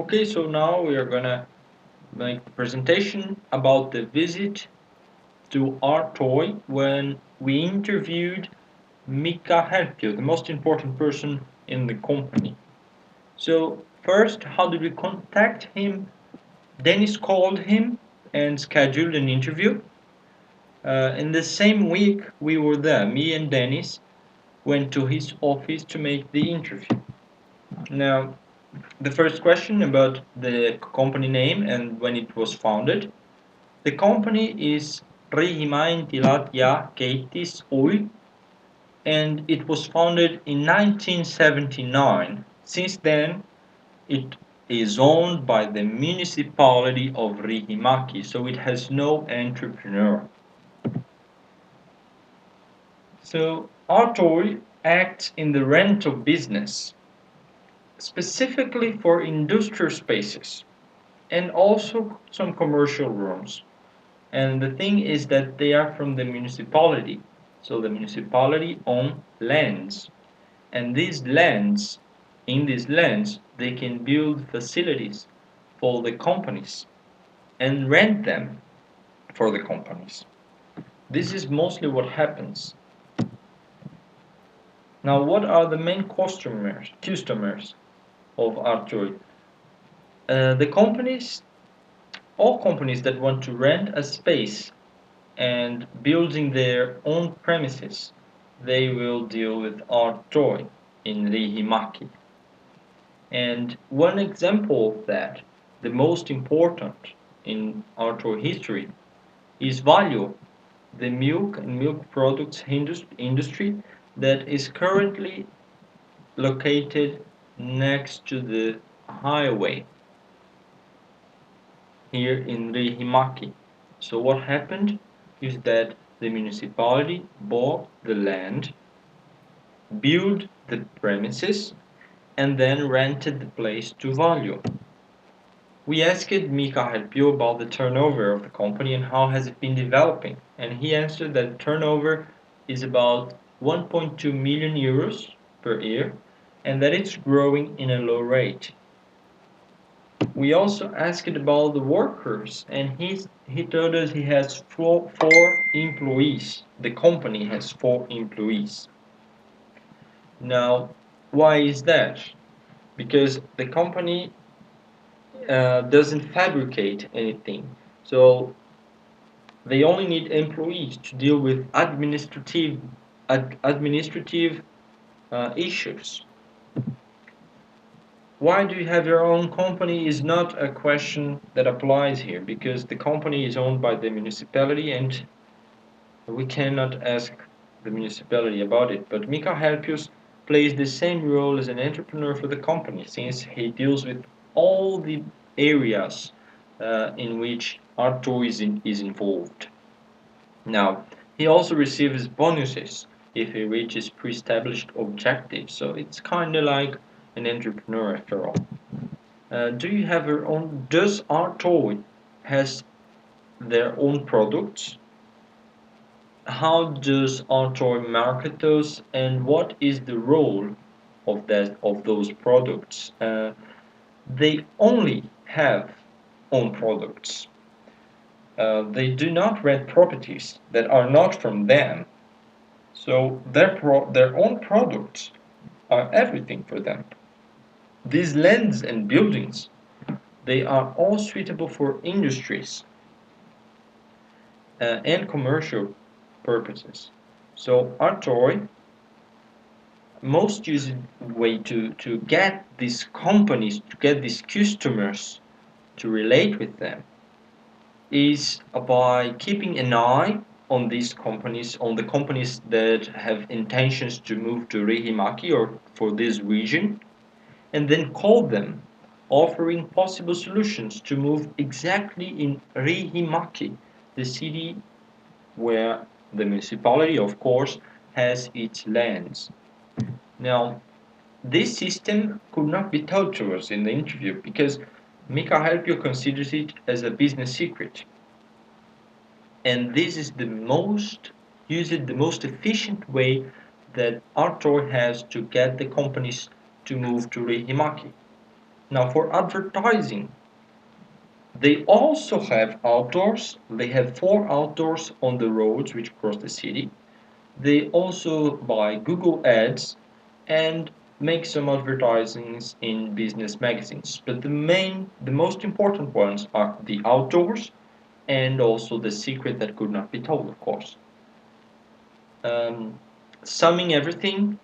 Okay, so now we are gonna make a presentation about the visit to Rtoy when we interviewed Mika Helpio, the most important person in the company. So first, how did we contact him? Dennis called him and scheduled an interview. In the same week we were there, me and Dennis went to his office to make the interview. Now, the first question about the company name and when it was founded. The company is Rihimaintilat Keitis Oy, and it was founded in 1979. Since then, it is owned by the municipality of Rihimaki, so it has no entrepreneur. So Rtoy acts in the rental business, specifically for industrial spaces and also some commercial rooms. And the thing is that they are from the municipality. So the municipality own lands. And in these lands, they can build facilities for the companies and rent them for the companies. This is mostly what happens. Now, what are the main customers of Rtoy? The companies, all companies that want to rent a space and building their own premises, they will deal with Rtoy in Rihimaki. And one example of that, the most important in Rtoy history, is Valio, the milk and milk products industry that is currently located next to the highway here in Rihimaki. So what happened is that the municipality bought the land, built the premises, and then rented the place to Valio. We asked Mika Helpio about the turnover of the company and how has it been developing, and he answered that turnover is about 1.2 million euros per year and that it's growing in a low rate. We also asked about the workers, and he told us he has four employees. The company has 4 employees. Now, why is that? Because the company doesn't fabricate anything, so they only need employees to deal with administrative issues. Why do you have your own company is not a question that applies here, because the company is owned by the municipality and we cannot ask the municipality about it. But Mika Helpius plays the same role as an entrepreneur for the company, since he deals with all the areas in which Rtoy is involved. Now, he also receives bonuses if he reaches pre-established objectives, so it's kind of like an entrepreneur after all. Do you have your own? Does Rtoy has their own products? How does Rtoy market those, and what is the role of those products? They only have own products. They do not rent properties that are not from them. So their own products are everything for them. These lands and buildings, they are all suitable for industries and commercial purposes. So Rtoy, most used way to get these companies, to get these customers to relate with them, is by keeping an eye on these companies, on the companies that have intentions to move to Rihimaki or for this region, and then call them, offering possible solutions to move exactly in Rihimaki, the city where the municipality, of course, has its lands. Now, this system could not be told to us in the interview because Mika Helpio considers it as a business secret. And this is the most efficient way that Rtoy has to get the companies to move to Rihimaki. Now, for advertising, they also have outdoors. They have 4 outdoors on the roads which cross the city. They also buy Google Ads and make some advertisings in business magazines. But the most important ones are the outdoors and also the secret that could not be told, of course. Um, Summing everything,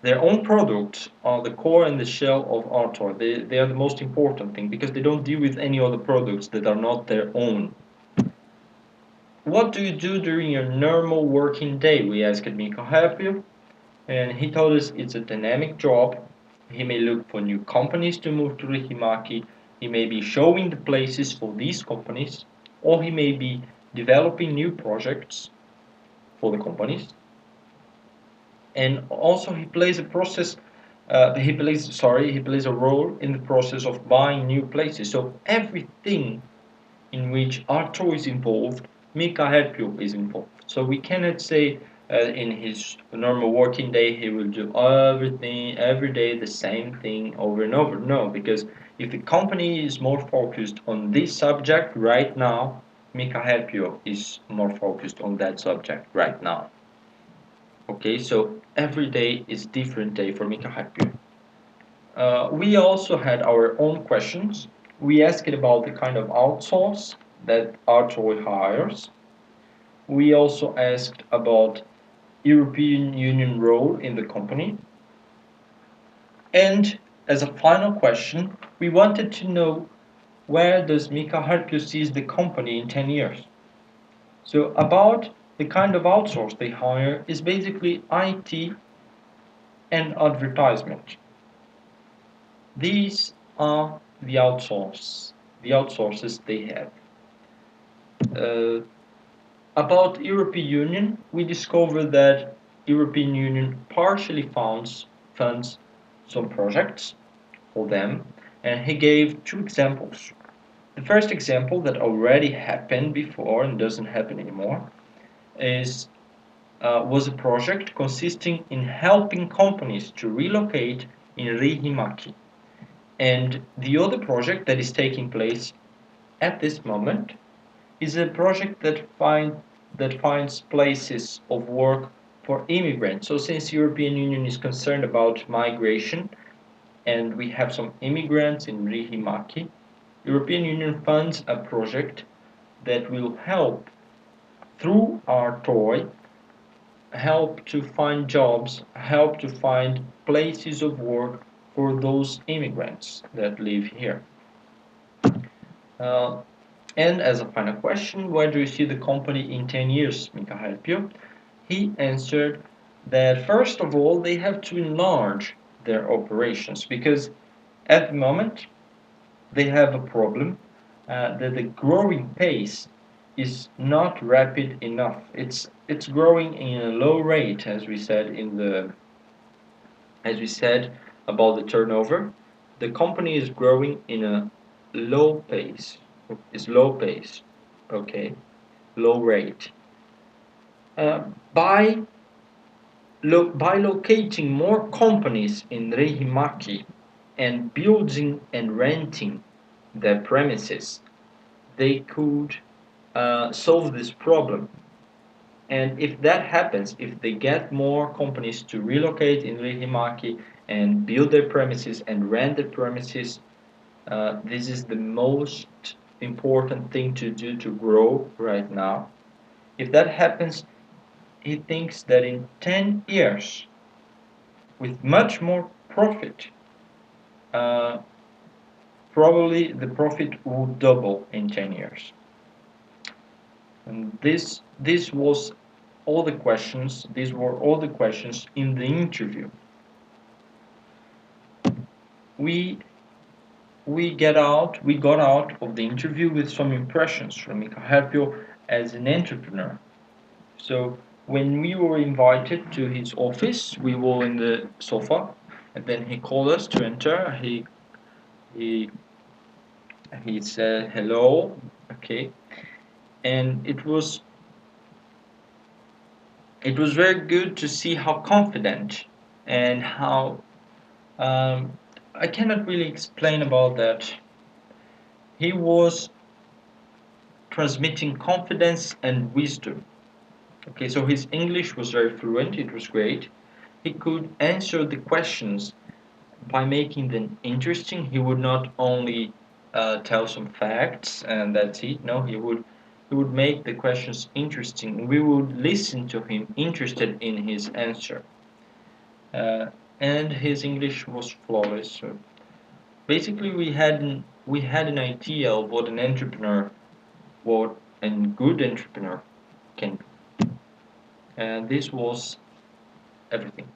their own products are the core and the shell of Rtoy. They are the most important thing because they don't deal with any other products that are not their own. What do you do during your normal working day? We asked Miko Happy, and he told us it's a dynamic job. He may look for new companies to move to Rihimaki. He may be showing the places for these companies, or he may be developing new projects for the companies. And also he plays a role in the process of buying new places. So everything in which Arto is involved, Mika Herpio is involved. So we cannot say in his normal working day he will do everything every day the same thing over and over. No, because if the company is more focused on this subject right now, Mika Herpio is more focused on that subject right now. Okay, so every day is different day for Mika Herpio. We also had our own questions. We asked about the kind of outsource that Rtoy hires. We also asked about European Union role in the company. And as a final question, we wanted to know where does Mika Harpio sees the company in 10 years? So about the kind of outsource they hire is basically IT and advertisement. These are the outsources they have. Uh, about European Union, we discovered that European Union partially funds some projects for them, and he gave 2 examples. The first example that already happened before and doesn't happen anymore is was a project consisting in helping companies to relocate in Rihimaki. And the other project that is taking place at this moment is a project that finds places of work for immigrants. So since European Union is concerned about migration and we have some immigrants in Rihimaki, European Union funds a project that will help through our toy help to find jobs, help to find places of work for those immigrants that live here. Uh, and as a final question, where do you see the company in 10 years, Mika Helpio? He answered that first of all, they have to enlarge their operations because at the moment they have a problem that the growing pace is not rapid enough. It's growing in a low rate, as we said about the turnover. The company is growing in a low pace. It's low pace, okay, low rate. Uh, by by locating more companies in Rehimaki and building and renting their premises, they could solve this problem. And if that happens, if they get more companies to relocate in Rihimaki and build their premises and rent their premises, this is the most important thing to do to grow right now. If that happens, he thinks that in 10 years, with much more profit, uh, probably the profit will double in 10 years. And this was all the questions. These were all the questions in the interview. We we got out of the interview with some impressions from Mika Herpio as an entrepreneur. So when we were invited to his office, we were in the sofa, and then he called us to enter. He he said hello, okay, and it was very good to see how confident and how um, I cannot really explain about that. He was transmitting confidence and wisdom. Okay, so his English was very fluent, it was great. He could answer the questions by making them interesting. He would not only tell some facts and that's it. No, he would make the questions interesting. We would listen to him, interested in his answer. Uh, and his English was flawless. So basically, we had an idea of what an entrepreneur, what a good entrepreneur can be, and this was everything.